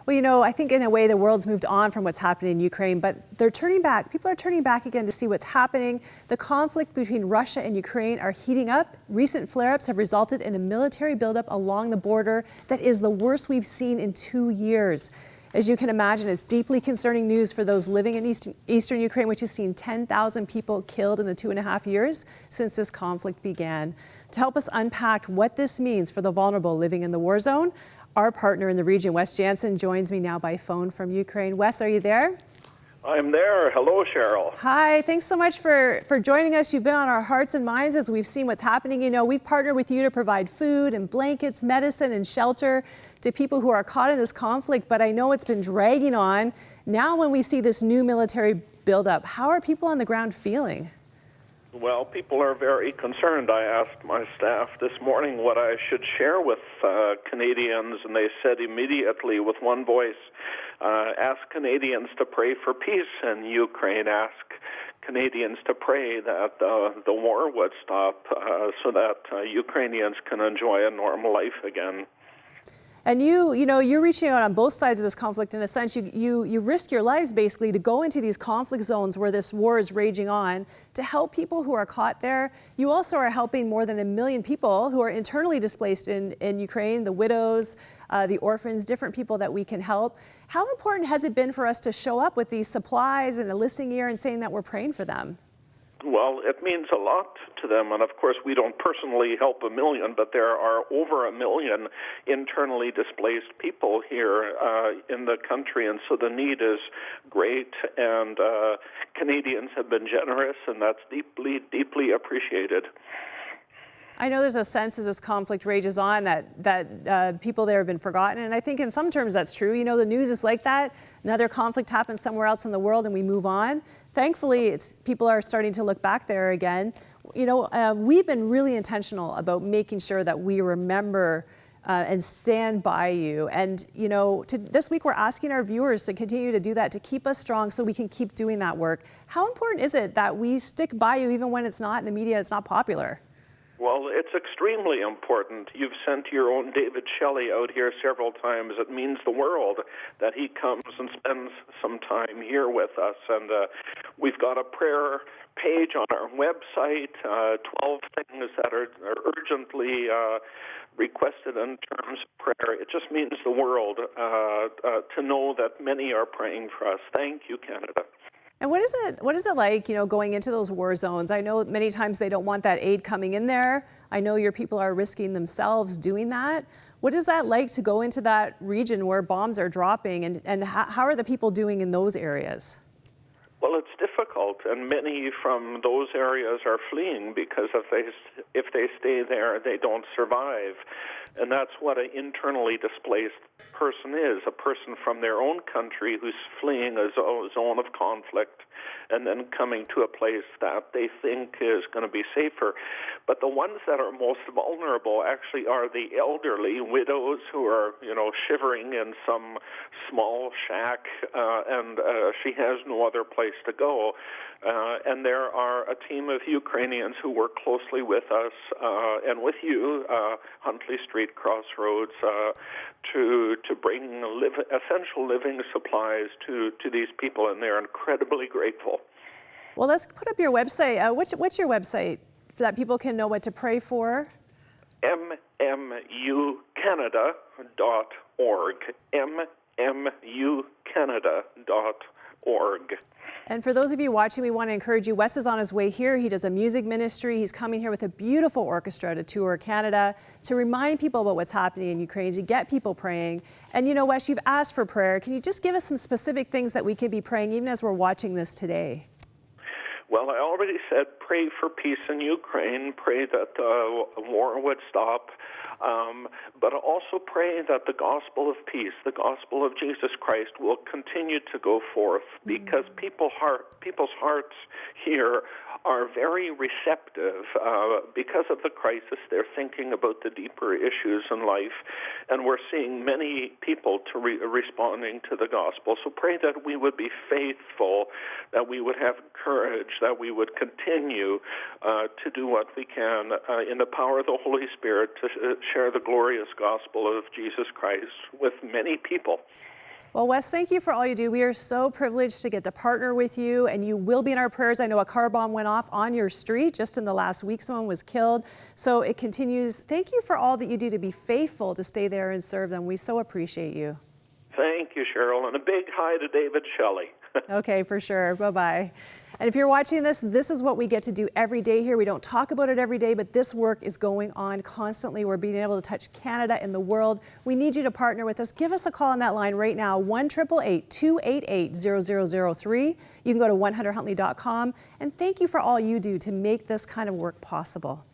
Well, I think in a way the world's moved on from what's happening in Ukraine, but they're turning back. People are turning back again to see what's happening. The conflict between Russia and Ukraine are heating up. Recent flare-ups have resulted in a military buildup along the border that is the worst we've seen in 2 years. As you can imagine, it's deeply concerning news for those living in eastern Ukraine, which has seen 10,000 people killed in the 2.5 years since this conflict began. To help us unpack what this means for the vulnerable living in the war zone, our partner in the region, Wes Janzen, joins me now by phone from Ukraine. Wes, are you there? I'm there. Hello, Cheryl. Hi, thanks so much for joining us. You've been on our hearts and minds as we've seen what's happening. We've partnered with you to provide food and blankets, medicine and shelter to people who are caught in this conflict, but I know it's been dragging on. Now when we see this new military buildup, how are people on the ground feeling? Well, people are very concerned. I asked my staff this morning what I should share with Canadians, and they said immediately with one voice, ask Canadians to pray for peace in Ukraine, ask Canadians to pray that the war would stop so that Ukrainians can enjoy a normal life again. And you're reaching out on both sides of this conflict in a sense. You risk your lives basically to go into these conflict zones where this war is raging on to help people who are caught there. You also are helping more than 1 million people who are internally displaced in Ukraine, the widows, the orphans, different people that we can help. How important has it been for us to show up with these supplies and a listening ear and saying that we're praying for them? Well, it means a lot to them, and of course we don't personally help 1 million, but there are over 1 million internally displaced people here in the country, and so the need is great, and Canadians have been generous, and that's deeply, deeply appreciated. I know there's a sense as this conflict rages on that people there have been forgotten, and I think in some terms that's true. The news is like that. Another conflict happens somewhere else in the world and we move on. Thankfully, people are starting to look back there again. We've been really intentional about making sure that we remember and stand by you. And, this week we're asking our viewers to continue to do that, to keep us strong so we can keep doing that work. How important is it that we stick by you even when it's not in the media, it's not popular? Well, it's extremely important. You've sent your own David Shelley out here several times. It means the world that he comes and spends some time here with us. And we've got a prayer page on our website, 12 things that are urgently requested in terms of prayer. It just means the world to know that many are praying for us. Thank you, Canada. And what is it like, going into those war zones? I know many times they don't want that aid coming in there. I know your people are risking themselves doing that. What is that like to go into that region where bombs are dropping, and how are the people doing in those areas? Well, it's difficult, and many from those areas are fleeing because if they stay there, they don't survive. And that's what an internally displaced person is, a person from their own country who's fleeing a zone of conflict and then coming to a place that they think is going to be safer. But the ones that are most vulnerable actually are the elderly, widows who are, shivering in some small shack, and she has no other place to go. And there are a team of Ukrainians who work closely with us and with you, Huntley Street, Crossroads, to bring essential living supplies to these people, and they're incredibly grateful. Well, let's put up your website. What's your website so that people can know what to pray for? MMUcanada.org. MMUcanada.org. And for those of you watching, we want to encourage you. Wes is on his way here. He does a music ministry. He's coming here with a beautiful orchestra to tour Canada, to remind people about what's happening in Ukraine, to get people praying. And Wes, you've asked for prayer. Can you just give us some specific things that we can be praying even as we're watching this today? Well, I already said pray for peace in Ukraine, pray that war would stop, but also pray that the gospel of peace, the gospel of Jesus Christ, will continue to go forth, because people's hearts here are very receptive. Because of the crisis, they're thinking about the deeper issues in life, and we're seeing many people responding to the gospel. So pray that we would be faithful, that we would have courage, that we would continue to do what we can in the power of the Holy Spirit to share the glorious gospel of Jesus Christ with many people. Well, Wes, thank you for all you do. We are so privileged to get to partner with you, and you will be in our prayers. I know a car bomb went off on your street just in the last week. Someone was killed. So it continues. Thank you for all that you do to be faithful to stay there and serve them. We so appreciate you. Thank you, Cheryl, and a big hi to David Shelley. Okay, for sure. Bye-bye. And if you're watching this, this is what we get to do every day here. We don't talk about it every day, but this work is going on constantly. We're being able to touch Canada and the world. We need you to partner with us. Give us a call on that line right now, 1-888-288-0003. You can go to 100huntley.com. And thank you for all you do to make this kind of work possible.